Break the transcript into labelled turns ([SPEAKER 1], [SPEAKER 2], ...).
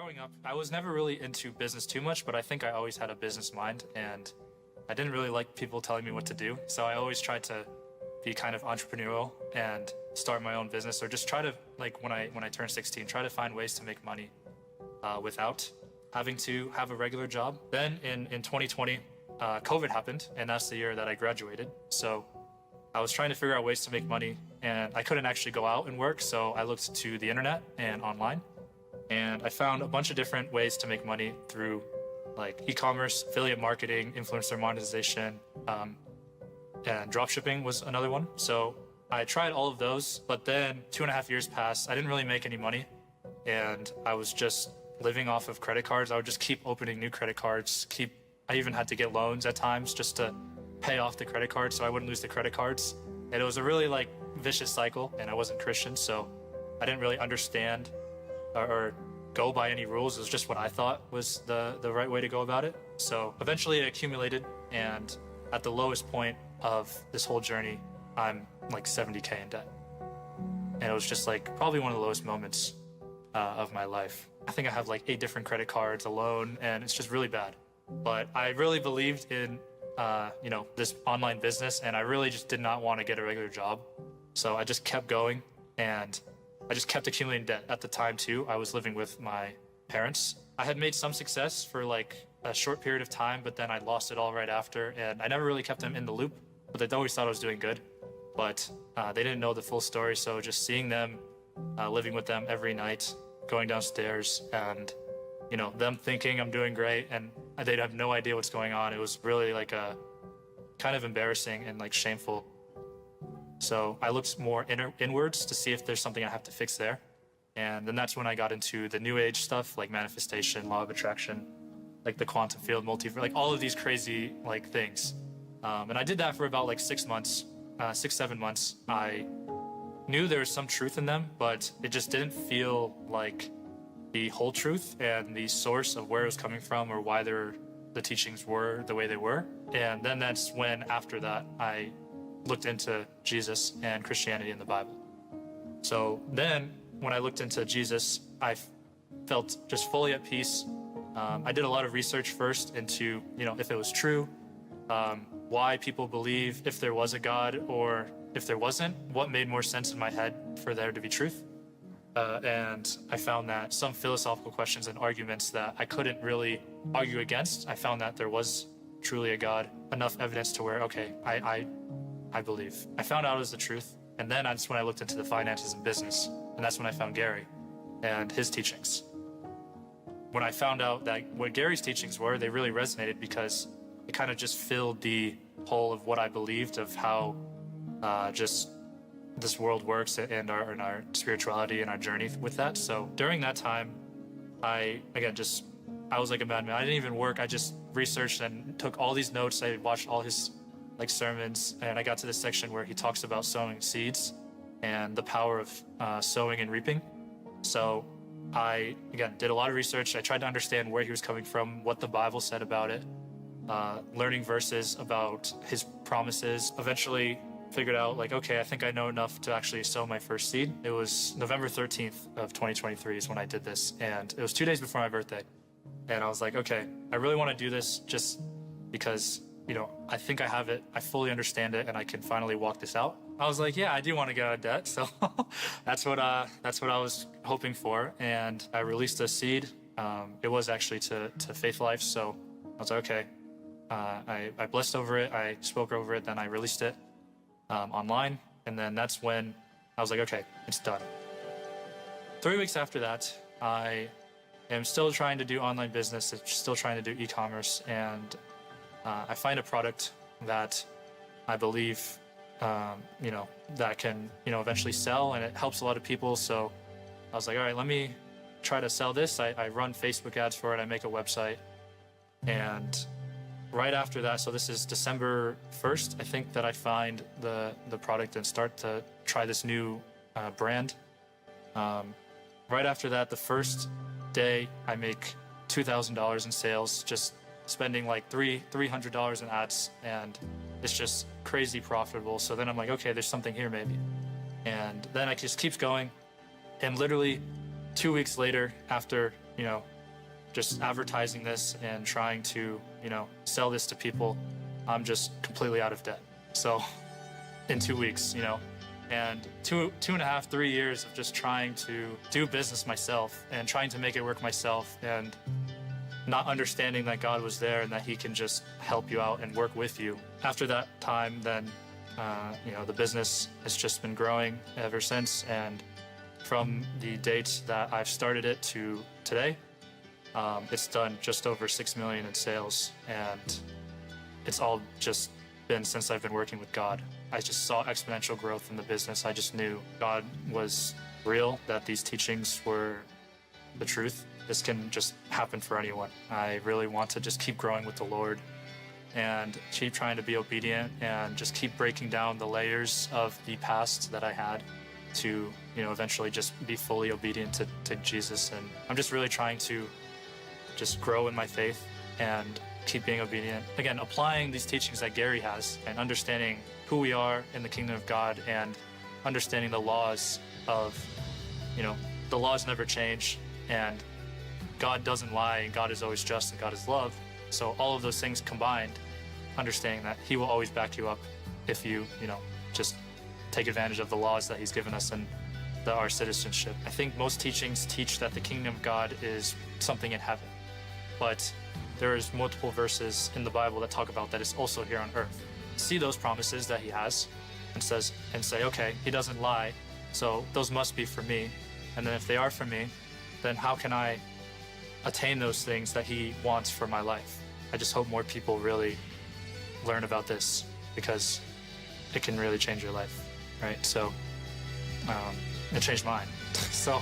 [SPEAKER 1] growing up, I was never really into business too much, but I think I always had a business mind, and I didn't really like people telling me what to do. So I always tried to be kind of entrepreneurial and start my own business, or just try to, like when I turned 16, try to find ways to make money without having to have a regular job. Then in 2020, COVID happened, and that's the year that I graduated. So I was trying to figure out ways to make money, and I couldn't actually go out and work. So I looked to the internet and online, and I found a bunch of different ways to make money through like e-commerce, affiliate marketing, influencer monetization, and dropshipping was another one. So I tried all of those, but then 2.5 years passed. I didn't really make any money, and I was just living off of credit cards. I would just keep opening new credit cards, I even had to get loans at times just to pay off the credit cards so I wouldn't lose the credit cards. And it was a really like vicious cycle, and I wasn't Christian, so I didn't really understand or go by any rules. It was just what I thought was the right way to go about it. So eventually it accumulated, and at the lowest point of this whole journey, I'm like 70K in debt. And it was just like probably one of the lowest moments of my life. I think I have like 8 different credit cards alone, and it's just really bad. But I really believed in this online business, and I really just did not want to get a regular job. So I just kept going, and I just kept accumulating debt. At the time too, I was living with my parents. I had made some success for like a short period of time, but then I lost it all right after, and I never really kept them in the loop, but they always thought I was doing good. But they didn't know the full story, so just seeing them, living with them every night, going downstairs, and them thinking I'm doing great, and they'd have no idea what's going on. It was really like a kind of embarrassing and like shameful. So I looked more inwards to see if there's something I have to fix there. And then that's when I got into the new age stuff, like manifestation, law of attraction, like the quantum field, multiverse, like all of these crazy like things. And I did that for about like 6 months, 7 months. I knew there was some truth in them, but it just didn't feel like the whole truth and the source of where it was coming from, or why the teachings were the way they were. And then that's when, after that, I looked into Jesus and Christianity in the Bible. So then when I looked into Jesus, I felt just fully at peace. I did a lot of research first into, if it was true, why people believe, if there was a God, or if there wasn't, what made more sense in my head for there to be truth. And I found that some philosophical questions and arguments that I couldn't really argue against, I found that there was truly a God, enough evidence to where, okay, I believe. I found out it was the truth. And then that's when I looked into the finances and business. And that's when I found Gary and his teachings. When I found out that what Gary's teachings were, they really resonated, because it kind of just filled the hole of what I believed of how just this world works, and our spirituality and our journey with that. So during that time, I was like a madman. I didn't even work. I just researched and took all these notes. I watched all his like sermons, and I got to this section where he talks about sowing seeds and the power of sowing and reaping. So I did a lot of research. I tried to understand where he was coming from, what the Bible said about it, learning verses about his promises. Eventually figured out like, okay, I think I know enough to actually sow my first seed. It was November 13th of 2023 is when I did this, and it was 2 days before my birthday. And I was like, okay, I really want to do this just because, I think I have it, I fully understand it, and I can finally walk this out. I was like, yeah, I do want to get out of debt. So that's what I was hoping for. And I released a seed. It was actually to Faith Life. So I was like, okay, I blessed over it. I spoke over it. Then I released it online. And then that's when I was like, okay, it's done. 3 weeks after that, I am still trying to do online business, still trying to do e-commerce, and I find a product that I believe, that can, eventually sell, and it helps a lot of people. So I was like, all right, let me try to sell this. I run Facebook ads for it. I make a website. And right after that, so this is December 1st, I think, that I find the product and start to try this new brand. Right after that, the first day, I make $2,000 in sales, just spending like $300 in ads, and it's just crazy profitable. So then I'm like, okay, there's something here maybe. And then it just keeps going. And literally 2 weeks later, after, just advertising this and trying to, sell this to people, I'm just completely out of debt. So in 2 weeks, and 2.5, 3 years of just trying to do business myself and trying to make it work myself, and not understanding that God was there and that he can just help you out and work with you. After that time, then, the business has just been growing ever since. And from the date that I've started it to today, it's done just over 6 million in sales. And it's all just been since I've been working with God. I just saw exponential growth in the business. I just knew God was real, that these teachings were the truth. This can just happen for anyone. I really want to just keep growing with the Lord and keep trying to be obedient and just keep breaking down the layers of the past that I had to, eventually just be fully obedient to Jesus. And I'm just really trying to just grow in my faith and keep being obedient. Again, applying these teachings that Gary has and understanding who we are in the kingdom of God and understanding the laws of, the laws never change, and God doesn't lie, and God is always just, and God is love. So all of those things combined, understanding that he will always back you up if you, just take advantage of the laws that he's given us and our citizenship. I think most teachings teach that the kingdom of God is something in heaven, but there's multiple verses in the Bible that talk about that it's also here on earth. See those promises that he has and say, okay, he doesn't lie, so those must be for me. And then if they are for me, then how can I attain those things that he wants for my life? I just hope more people really learn about this, because it can really change your life, right? So it changed mine. So